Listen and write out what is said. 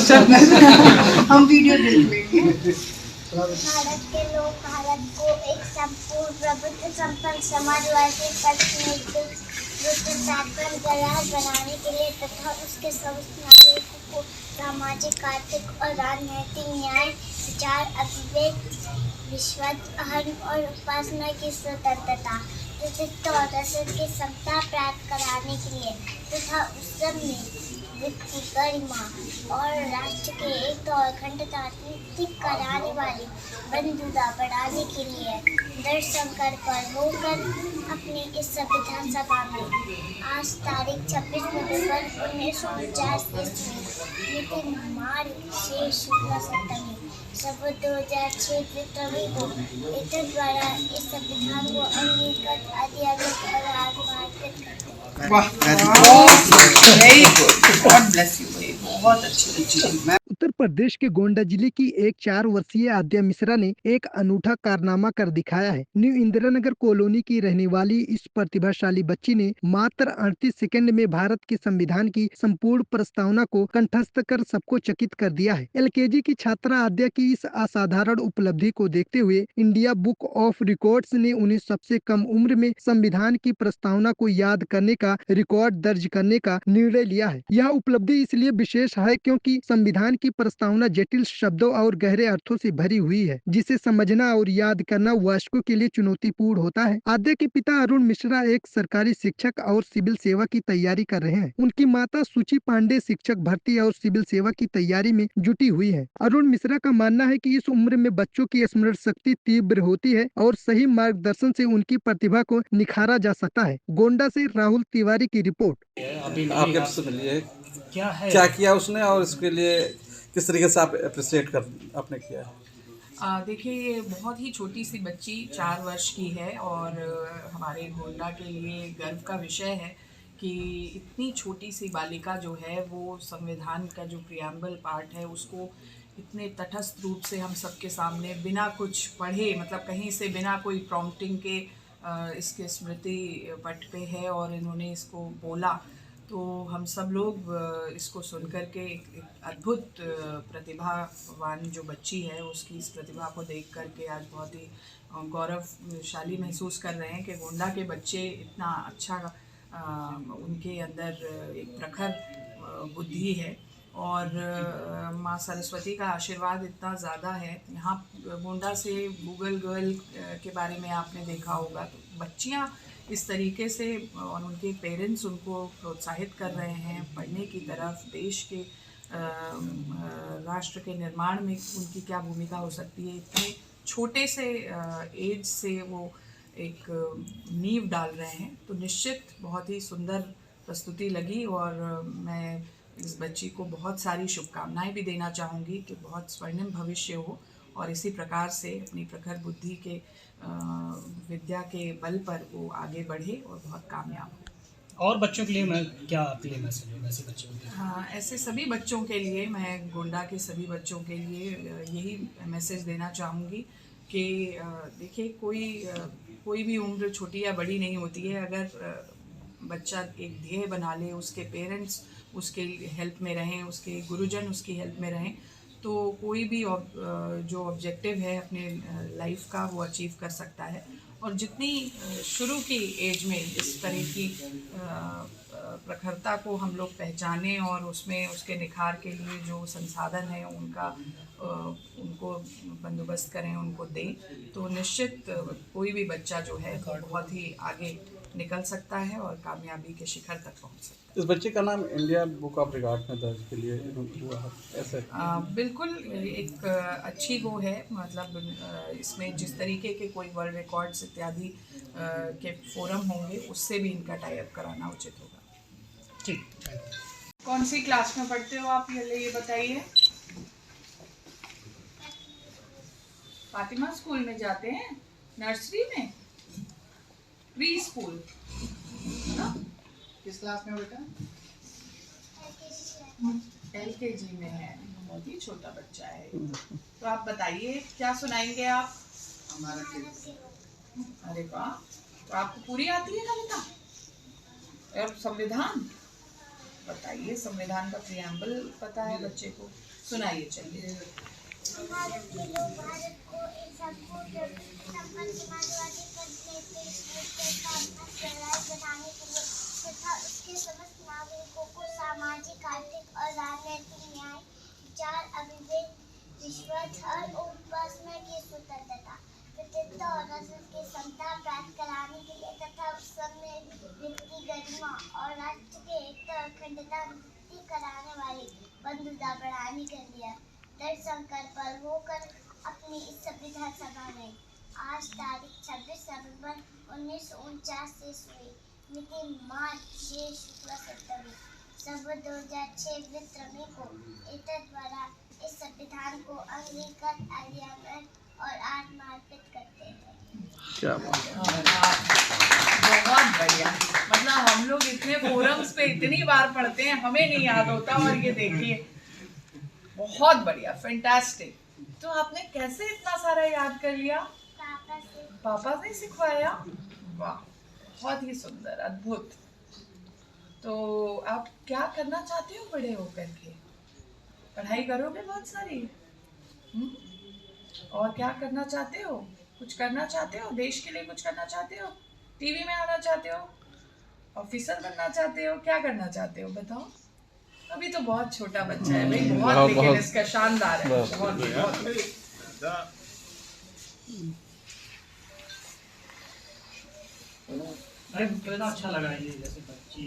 हम वीडियो देख लेंगे। भारत के लोग भारत को एक संपूर्ण प्रबुद्ध संपन्न समाजवादी गणराज्य बनाने के लिए तथा उसके समस्त नागरिकों को सामाजिक, आर्थिक और राजनीतिक न्याय, विचार, अभिव्यक्ति, विश्वास, अहम और उपासना की स्वतंत्रता, प्रतिष्ठा और रसद की समता प्राप्त कराने के लिए तथा उस सब में व्यक्ति गरिमा और राष्ट्र के एक और अखंडता सुनिश्चित कराने वाली बंधुता बढ़ाने के लिए दृढ़ संकल्प पर होकर अपनी इस संविधान सभा में आज तारीख 26 नवंबर 1949 ईस्वी मिति मार्ग से शुक्ला सप्तमी सब 2006 रवि को इतर द्वारा इस संविधान को अंगीकृत आधिकारिक और आत्मार्पित करते हैं। वाह, very good, God bless you, बहुत अच्छी। उत्तर प्रदेश के गोंडा जिले की एक 4 वर्षीय आद्या मिश्रा ने एक अनूठा कारनामा कर दिखाया है। न्यू इंदिरानगर कॉलोनी की रहने वाली इस प्रतिभाशाली बच्ची ने मात्र 38 सेकंड में भारत के संविधान की संपूर्ण प्रस्तावना को कंठस्थ कर सबको चकित कर दिया है। एलकेजी की छात्रा आद्या की इस असाधारण उपलब्धि को देखते हुए इंडिया बुक ऑफ रिकॉर्ड्स ने उन्हें सबसे कम उम्र में संविधान की प्रस्तावना को याद करने का रिकॉर्ड दर्ज करने का निर्णय लिया है। यह उपलब्धि इसलिए विशेष है क्योंकि संविधान की प्रस्तावना जटिल शब्दों और गहरे अर्थों से भरी हुई है, जिसे समझना और याद करना वयस्कों के लिए चुनौतीपूर्ण होता है। आद्या के पिता अरुण मिश्रा एक सरकारी शिक्षक और सिविल सेवा की तैयारी कर रहे हैं। उनकी माता सुची पांडे शिक्षक भर्ती और सिविल सेवा की तैयारी में जुटी हुई है। अरुण मिश्रा का मानना है कि इस उम्र में बच्चों की स्मरण शक्ति तीव्र होती है और सही मार्गदर्शन से उनकी प्रतिभा को निखारा जा सकता है। गोंडा से राहुल तिवारी की रिपोर्ट। अभी आपके से मिलिए, क्या किया उसने और इसके लिए किस तरीके से आप अप्रिशिएट कर आपने किया है? देखिए, ये बहुत ही छोटी सी बच्ची 4 वर्ष की है और हमारे गोंडा के लिए गर्व का विषय है कि इतनी छोटी सी बालिका जो है वो संविधान का जो प्रियम्बल पार्ट है उसको इतने तटस्थ रूप से हम सबके सामने बिना कुछ पढ़े, मतलब कहीं से बिना कोई प्रॉम्प्टिंग के इसके स्मृति पट पे है और इन्होंने इसको बोला। तो हम सब लोग इसको सुनकर के एक अद्भुत प्रतिभावान जो बच्ची है उसकी इस प्रतिभा को देख कर के आज बहुत ही गौरवशाली महसूस कर रहे हैं कि गोंडा के बच्चे इतना अच्छा उनके अंदर एक प्रखर बुद्धि है और माँ सरस्वती का आशीर्वाद इतना ज़्यादा है। यहाँ गोंडा से गूगल गर्ल के बारे में आपने देखा होगा, तो बच्चियाँ इस तरीके से और उनके पेरेंट्स उनको प्रोत्साहित कर रहे हैं पढ़ने की तरफ। देश के राष्ट्र के निर्माण में उनकी क्या भूमिका हो सकती है, इतने छोटे से एज से वो एक नींव डाल रहे हैं। तो निश्चित बहुत ही सुंदर प्रस्तुति लगी और मैं इस बच्ची को बहुत सारी शुभकामनाएं भी देना चाहूँगी कि बहुत स्वर्णिम भविष्य हो और इसी प्रकार से अपनी प्रखर बुद्धि के विद्या के बल पर वो आगे बढ़े और बहुत कामयाब हो। और बच्चों के लिए मैं क्या आपके लिए मैसेज है ऐसे बच्चों के लिए? हाँ, ऐसे सभी बच्चों के लिए, मैं गोंडा के सभी बच्चों के लिए यही मैसेज देना चाहूँगी कि देखिए, कोई भी उम्र छोटी या बड़ी नहीं होती है। अगर बच्चा एक ध्येय बना ले, उसके पेरेंट्स उसके हेल्प में रहें, उसके गुरुजन उसकी हेल्प में रहें, तो कोई भी जो ऑब्जेक्टिव है अपने लाइफ का वो अचीव कर सकता है। और जितनी शुरू की एज में इस तरह की प्रखरता को हम लोग पहचानें और उसमें उसके निखार के लिए जो संसाधन है उनको बंदोबस्त करें, उनको दें, तो निश्चित कोई भी बच्चा जो है बहुत ही आगे निकल सकता है और कामयाबी के शिखर तक पहुंच सकता है। इस बच्चे का नाम इंडिया बुक ऑफ रिकॉर्ड में दर्ज के लिए हुआ है ऐसे? बिल्कुल, एक अच्छी वो है, मतलब इसमें जिस तरीके के कोई वर्ल्ड रिकॉर्ड्स इत्यादि के फोरम होंगे उससे भी इनका टाई अप कराना उचित होगा। ठीक। कौन सी क्लास में पढ़ते हो आप, ये बताइए। फातिमा स्कूल में जाते हैं, नर्सरी में, प्री स्कूल, है ना? किस क्लास में बेटा? LKG में है, बहुत ही छोटा बच्चा है। तो आप बताइए क्या सुनाएंगे आप? अरे वाह, तो आपको पूरी आती है कविता और संविधान? बताइए, संविधान का प्रियम्बल पता है बच्चे को? सुनाइए, चलिए। भारत के लोग भारत को एक संपूर्ण संपन्न समाजवादी के साथ बनाने के लिए तथा उसके समस्त नागरिकों को सामाजिक, आर्थिक और राजनीतिक न्याय, विचार, अभिव्यक्ति, विश्वास और उपासना की स्वतंत्रता, व्यक्तित्व और रसद की क्षमता प्राप्त कराने के लिए तथा उस समय व्यक्ति गरिमा और राष्ट्र के एकता और अखंडता कराने वाली बंधुता बढ़ाने के लिए दृढ़ संकल्प होकर अपनी इस संविधान सभा में आज तारीख 26 नवंबर 1949 से हुई मिति मार्च 6 शुक्ल सप्तमी सब 2006 विक्रमी को एतद द्वारा इस संविधान को अंगीकृत आर्यान्वित और आत्मार्पित करते हैं। क्या बहुत बढ़िया। मतलब हम लोग इतने फोरम्स पे इतनी बार पढ़ते हैं, हमें नहीं याद होता, और ये देखिए बहुत बढ़िया, फैंटास्टिक। तो आपने कैसे इतना सारा याद कर लिया? पापा ने सिखवाया? वाह, बहुत ही सुंदर, अद्भुत। तो आप क्या करना चाहते हो बड़े होकर के? पढ़ाई करोगे बहुत सारी? और क्या करना चाहते हो? कुछ करना चाहते हो? देश के लिए कुछ करना चाहते हो? टीवी में आना चाहते हो? ऑफिसर बनना चाहते हो? क्या करना चाहते हो बताओ? अभी तो बहुत छोटा बच्चा है भाई, बहुत, लेकिन इसका शानदार है, बहुत। कितना अच्छा लगा ये जैसे बच्ची